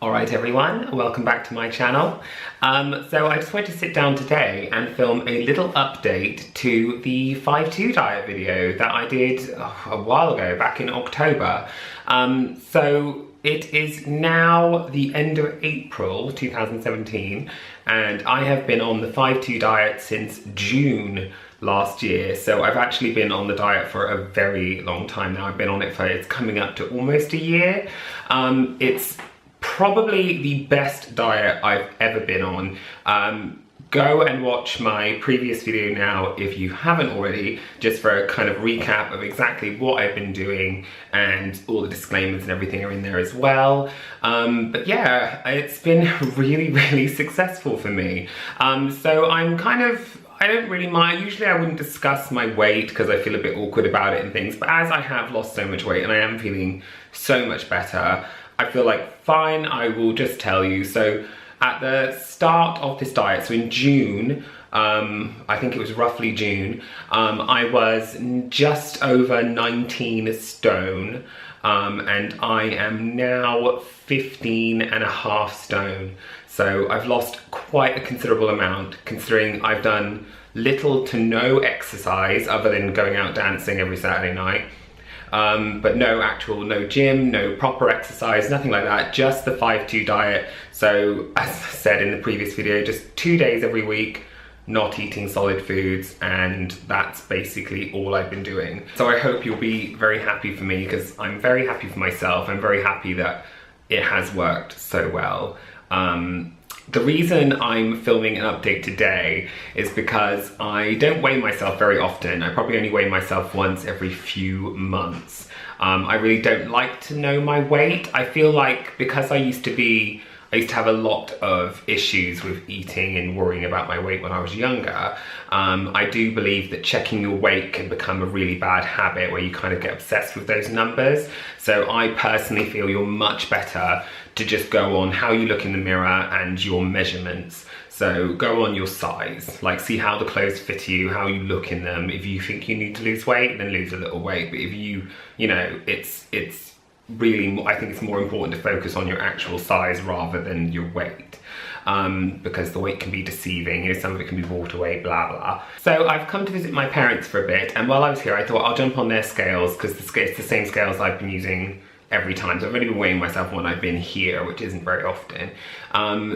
Alright everyone, welcome back to my channel. So I just wanted to sit down today and film a little update to the 5-2 diet video that I did a while ago, back in October. So it is now the end of April 2017 and I have been on the 5-2 diet since June last year. So I've actually been on the diet for a very long time now. I've been on it for, it's coming up to almost a year. It's probably the best diet I've ever been on. Go and watch my previous video now if you haven't already, just for a kind of recap of exactly what I've been doing, and all the disclaimers and everything are in there as well. But yeah, it's been really successful for me. So I'm kind of, I don't really mind. Usually I wouldn't discuss my weight because I feel a bit awkward about it and things, but as I have lost so much weight and I am feeling so much better, I feel like fine, I will just tell you. So at the start of this diet, so in June, I think it was roughly June, I was just over 19 stone, and I am now 15.5 stone. So I've lost quite a considerable amount, considering I've done little to no exercise other than going out dancing every Saturday night. But no gym, no proper exercise, nothing like that, just the 5-2 diet. So as I said in the previous video, just 2 days every week, not eating solid foods, and that's basically all I've been doing. So I hope you'll be very happy for me, because I'm very happy for myself. I'm very happy that it has worked so well. The reason I'm filming an update today is because I don't weigh myself very often. I probably only weigh myself once every few months. I really don't like to know my weight. I feel like because I used to have a lot of issues with eating and worrying about my weight when I was younger. I do believe that checking your weight can become a really bad habit where you kind of get obsessed with those numbers. So I personally feel you're much better to just go on how you look in the mirror and your measurements. So go on your size, like see how the clothes fit you, how you look in them. If you think you need to lose weight, then lose a little weight. But if you know, it's really, I think it's more important to focus on your actual size rather than your weight, because the weight can be deceiving. You know, some of it can be water weight, blah blah. So I've come to visit my parents for a bit, and while I was here I thought I'll jump on their scales, because it's the same scales I've been using every time. So I've only been weighing myself when I've been here, which isn't very often.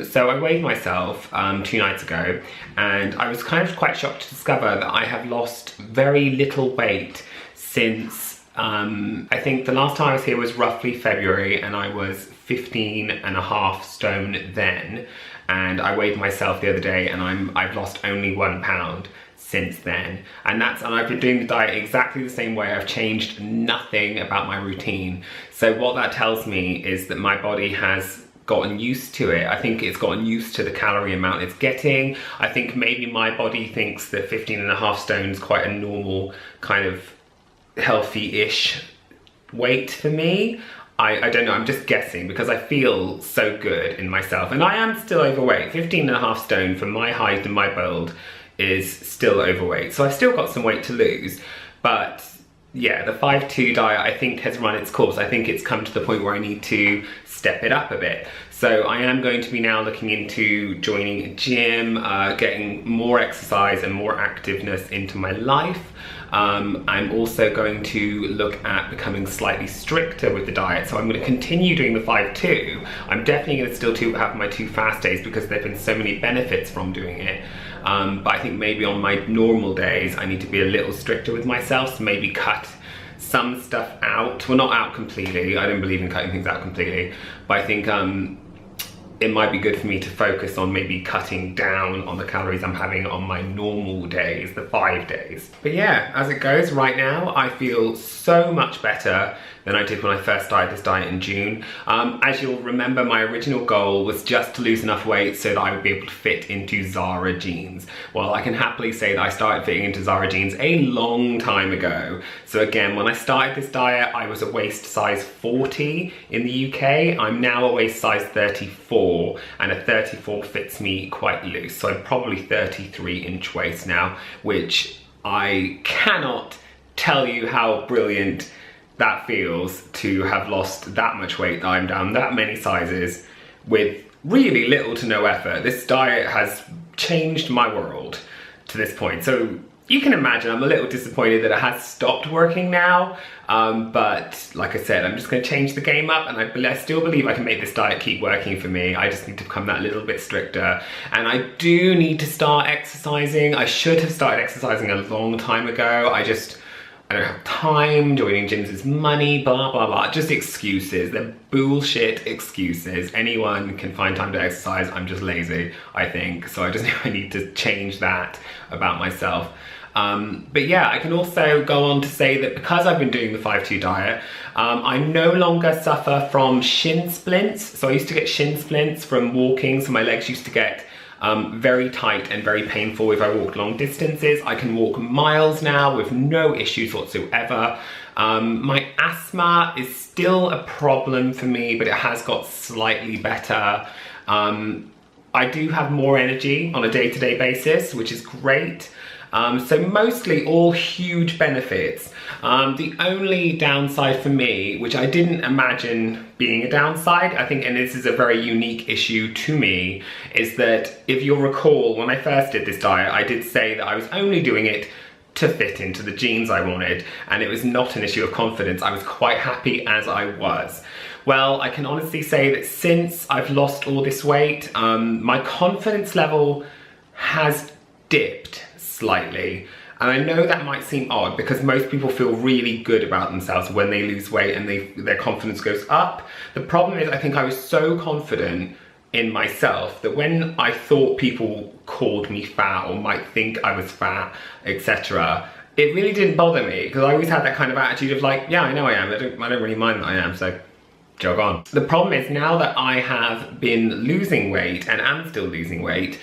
So I weighed myself 2 nights ago, and I was kind of quite shocked to discover that I have lost very little weight since I think the last time I was here was roughly February, and I was 15.5 stone then. And I weighed myself the other day, and I've lost only 1 pound since then. And I've been doing the diet exactly the same way. I've changed nothing about my routine. So what that tells me is that my body has gotten used to it. I think it's gotten used to the calorie amount it's getting. I think maybe my body thinks that 15.5 stone is quite a normal kind of healthy-ish weight for me. I don't know, I'm just guessing because I feel so good in myself, and I am still overweight. 15.5 stone for my height and my build is still overweight. So I've still got some weight to lose, but yeah, the 5-2 diet I think has run its course. I think it's come to the point where I need to step it up a bit. So I am going to be now looking into joining a gym, getting more exercise and more activeness into my life. I'm also going to look at becoming slightly stricter with the diet. So I'm going to continue doing the 5-2. I'm definitely going to still have my 2 fast days because there have been so many benefits from doing it. But I think maybe on my normal days, I need to be a little stricter with myself. So maybe cut some stuff out. Well, not out completely. I don't believe in cutting things out completely. But I think it might be good for me to focus on maybe cutting down on the calories I'm having on my normal days, the 5 days. But yeah, as it goes right now, I feel so much better than I did when I first started this diet in June. As you'll remember, my original goal was just to lose enough weight so that I would be able to fit into Zara jeans. Well, I can happily say that I started fitting into Zara jeans a long time ago. So again, when I started this diet, I was a waist size 40 in the UK. I'm now a waist size 34, and a 34 fits me quite loose. So I'm probably 33-inch waist now, which I cannot tell you how brilliant that feels to have lost that much weight. I'm down that many sizes with really little to no effort. This diet has changed my world to this point. So you can imagine I'm a little disappointed that it has stopped working now, but like I said, I'm just going to change the game up, and I still believe I can make this diet keep working for me. I just need to become that little bit stricter, and I do need to start exercising. I should have started exercising a long time ago. I don't have time, joining gyms is money, blah, blah, blah. Just excuses. They're bullshit excuses. Anyone can find time to exercise. I'm just lazy, I think. So I need to change that about myself. But yeah, I can also go on to say that because I've been doing the 5-2 diet, I no longer suffer from shin splints. So I used to get shin splints from walking, so my legs used to get very tight and very painful if I walked long distances. I can walk miles now with no issues whatsoever. My asthma is still a problem for me, but it has got slightly better. I do have more energy on a day-to-day basis, which is great. So mostly all huge benefits. The only downside for me, which I didn't imagine being a downside, I think, and this is a very unique issue to me, is that if you'll recall, when I first did this diet, I did say that I was only doing it to fit into the jeans I wanted, and it was not an issue of confidence. I was quite happy as I was. Well, I can honestly say that since I've lost all this weight, my confidence level has dipped slightly. And I know that might seem odd because most people feel really good about themselves when they lose weight and their confidence goes up. The problem is I think I was so confident in myself that when I thought people called me fat or might think I was fat, etc., it really didn't bother me because I always had that kind of attitude of like, yeah, I know I am. I don't really mind that I am, so jog on. The problem is now that I have been losing weight and am still losing weight,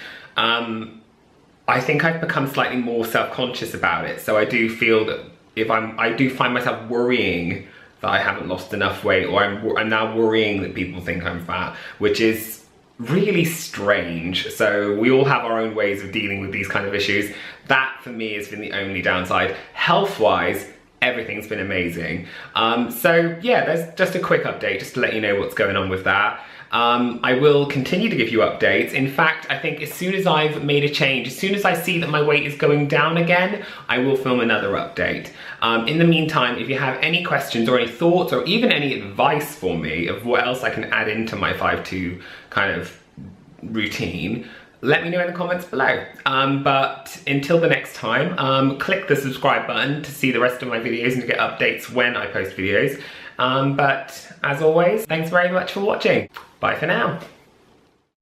I think I've become slightly more self-conscious about it. So I do feel that I do find myself worrying that I haven't lost enough weight, or I'm now worrying that people think I'm fat, which is really strange. So we all have our own ways of dealing with these kind of issues. That for me has been the only downside. Health-wise, everything's been amazing. So yeah, there's just a quick update just to let you know what's going on with that. I will continue to give you updates. In fact, I think as soon as I've made a change, as soon as I see that my weight is going down again, I will film another update. In the meantime, if you have any questions or any thoughts or even any advice for me of what else I can add into my 5-2 kind of routine, let me know in the comments below. But until the next time, click the subscribe button to see the rest of my videos and to get updates when I post videos. But as always, thanks very much for watching. Bye for now.